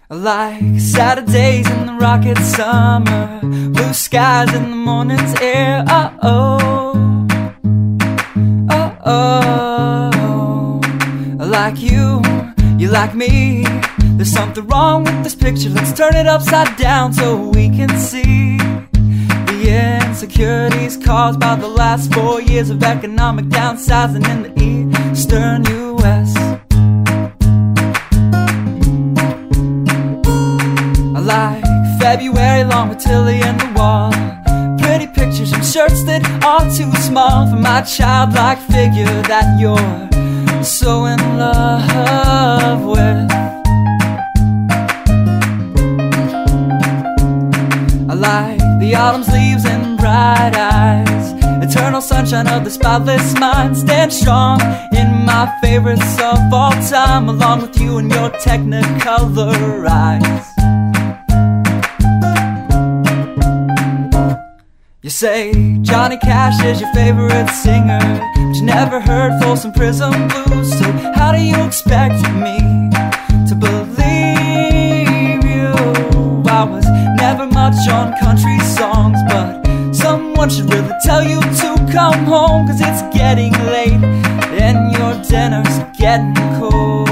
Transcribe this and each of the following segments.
Like Saturdays in the rocket summer, blue skies in the morning's air. Oh, like you like me. There's something wrong with this picture. Let's turn it upside down so we can see the insecurities caused by the last 4 years of economic downsizing in the eastern U.S. I like February long with Tilly and the wall, pretty pictures and shirts that are too small for my childlike figure that you're so in love with. I like the autumn's leaves and bright eyes, eternal sunshine of the spotless mind. Stand strong in my favorites of all time, along with you and your technicolor eyes. You say Johnny Cash is your favorite singer, but you never heard Folsom Prison Blues. So how do you expect me to believe you? I was never much on country songs, but someone should really tell you to come home, 'cause it's getting late and your dinner's getting cold.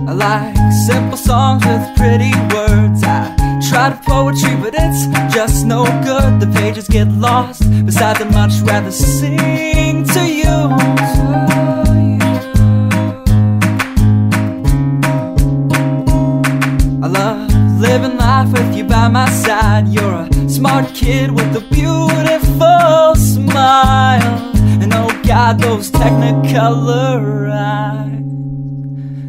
I like simple songs with pretty words. I try to poetry, but it's just no good. The pages get lost. Besides, I'd much rather sing to you. I love living life with you by my side. You're a smart kid with a beautiful smile, and oh God, those technicolor eyes.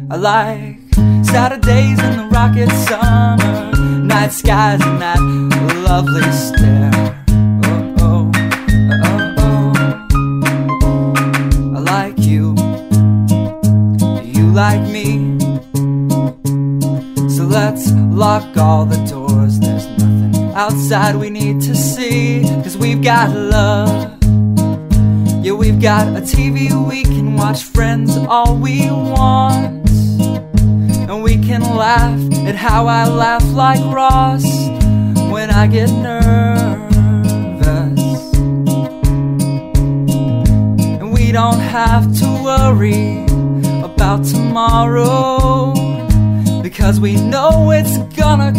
I like Saturdays in the rocket summer, night skies and that lovely stare. I like you, you like me. So let's lock all the doors. There's nothing outside we need to see, 'cause we've got love. Yeah, we've got a TV we can watch, Friends all we want. And we can laugh at how I laugh like Ross when I get nervous. And we don't have to worry about tomorrow, because we know it's gonna